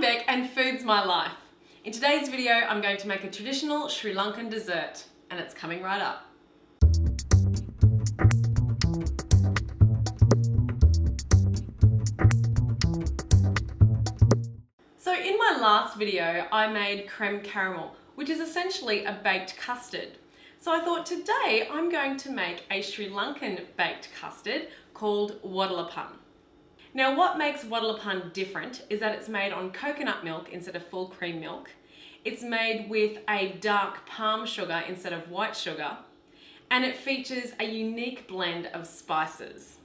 deck and food's my life. In today's video, I'm going to make a traditional Sri Lankan dessert, and it's coming right up. So in my last video, I made crème caramel, which is essentially a baked custard. So I thought today I'm going to make a Sri Lankan baked custard called Watalappan. Now what makes Watalappan different is that it's made on coconut milk instead of full cream milk. It's made with a dark palm sugar instead of white sugar, and it features a unique blend of spices.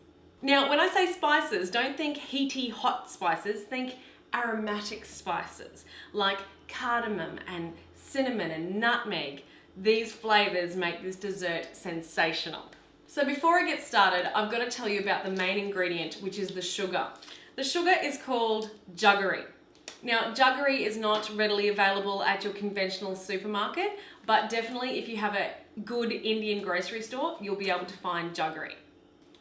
Now when I say spices, don't think heaty hot spices, think aromatic spices like cardamom and cinnamon and nutmeg. These flavors make this dessert sensational. So before I get started, I've got to tell you about the main ingredient, which is the sugar. The sugar is called jaggery. Now, jaggery is not readily available at your conventional supermarket, but definitely if you have a good Indian grocery store, you'll be able to find jaggery.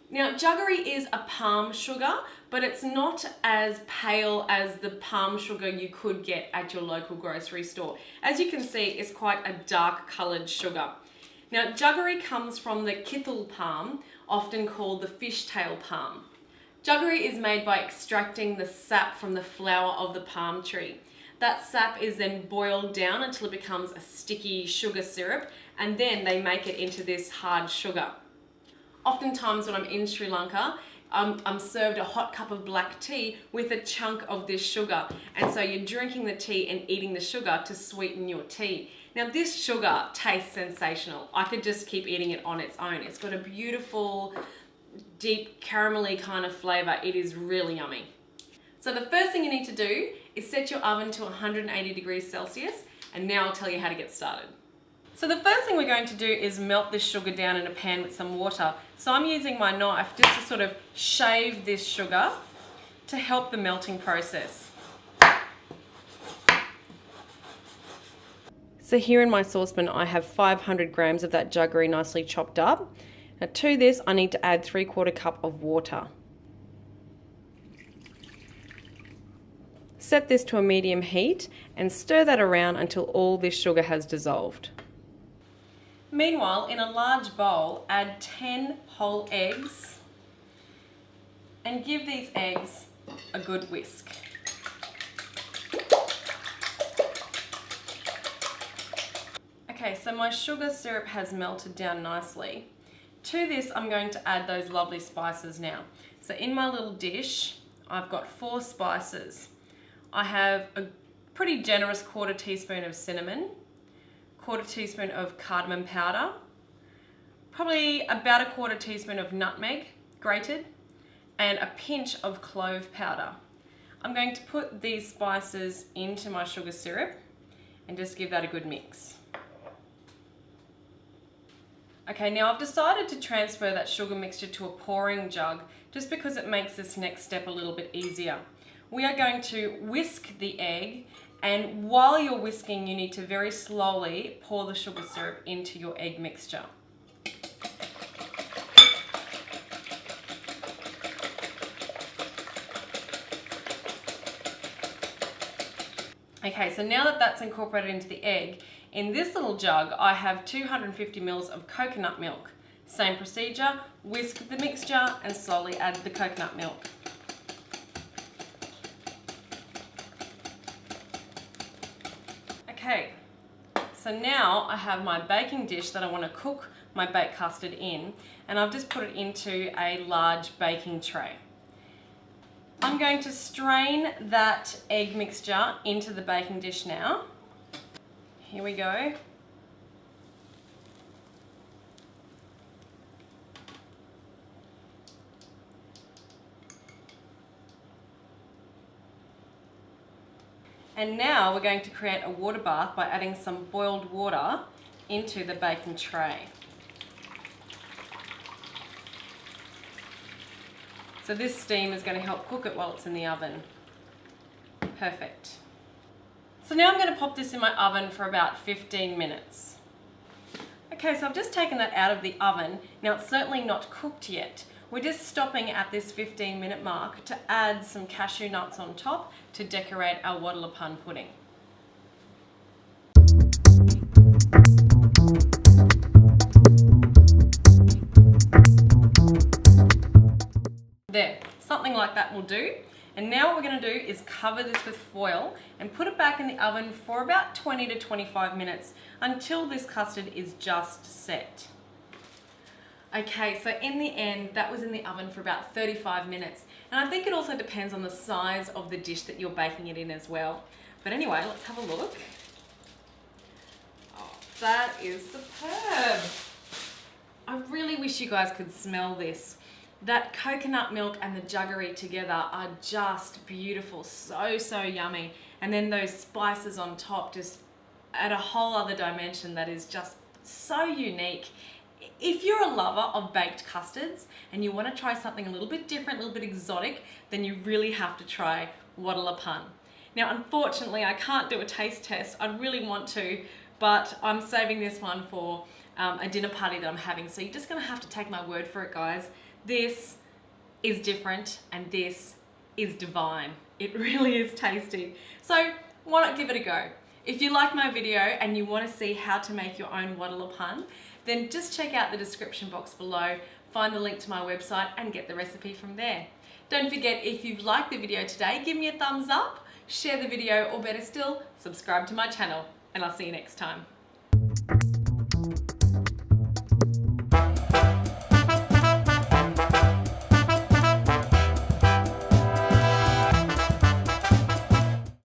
Now, jaggery is a palm sugar, but it's not as pale as the palm sugar you could get at your local grocery store. As you can see, it's quite a dark coloured sugar. Now, jaggery comes from the Kithul palm, often called the fishtail palm. Jaggery is made by extracting the sap from the flower of the palm tree. That sap is then boiled down until it becomes a sticky sugar syrup, and then they make it into this hard sugar. Oftentimes when I'm in Sri Lanka, I'm served a hot cup of black tea with a chunk of this sugar. And so you're drinking the tea and eating the sugar to sweeten your tea. Now this sugar tastes sensational. I could just keep eating it on its own. It's got a beautiful, deep caramelly kind of flavor. It is really yummy. So the first thing you need to do is set your oven to 180 degrees Celsius. And now I'll tell you how to get started. So the first thing we're going to do is melt this sugar down in a pan with some water. So I'm using my knife just to sort of shave this sugar to help the melting process. So here in my saucepan I have 500 grams of that jaggery nicely chopped up. Now to this I need to add 3/4 cup of water. Set this to a medium heat and stir that around until all this sugar has dissolved. Meanwhile, in a large bowl, add 10 whole eggs and give these eggs a good whisk. Okay, so my sugar syrup has melted down nicely. To this, I'm going to add those lovely spices now. So in my little dish, I've got 4 spices. I have a pretty generous 1/4 teaspoon of cinnamon, 1/4 teaspoon of cardamom powder, probably about a 1/4 teaspoon of nutmeg grated, and a pinch of clove powder. I'm going to put these spices into my sugar syrup and just give that a good mix. Okay, now I've decided to transfer that sugar mixture to a pouring jug just because it makes this next step a little bit easier. We are going to whisk the egg, and while you're whisking, you need to very slowly pour the sugar syrup into your egg mixture. Okay, so now that that's incorporated into the egg, in this little jug I have 250 ml of coconut milk. Same procedure, whisk the mixture and slowly add the coconut milk. Okay, so now I have my baking dish that I want to cook my baked custard in, and I've just put it into a large baking tray. I'm going to strain that egg mixture into the baking dish now. Here we go. And now we're going to create a water bath by adding some boiled water into the baking tray. So this steam is going to help cook it while it's in the oven. Perfect. So now I'm going to pop this in my oven for about 15 minutes. Okay, so I've just taken that out of the oven. Now it's certainly not cooked yet. We're just stopping at this 15-minute mark to add some cashew nuts on top to decorate our Watalappan pudding. There, something like that will do. And now what we're going to do is cover this with foil and put it back in the oven for about 20 to 25 minutes until this custard is just set. Okay, so in the end, that was in the oven for about 35 minutes. And I think it also depends on the size of the dish that you're baking it in as well. But anyway, let's have a look. Oh, that is superb. I really wish you guys could smell this. That coconut milk and the jaggery together are just beautiful, so yummy. And then those spices on top just add a whole other dimension that is just so unique. If you're a lover of baked custards and you want to try something a little bit different, a little bit exotic, then you really have to try Watalappan. Now, unfortunately, I can't do a taste test. I really want to, but I'm saving this one for a dinner party that I'm having. So you're just going to have to take my word for it, guys. This is different and this is divine. It really is tasty. So why not give it a go? If you like my video and you want to see how to make your own Watalappan, then just check out the description box below, find the link to my website and get the recipe from there. Don't forget, if you've liked the video today, give me a thumbs up, share the video, or better still, subscribe to my channel, and I'll see you next time.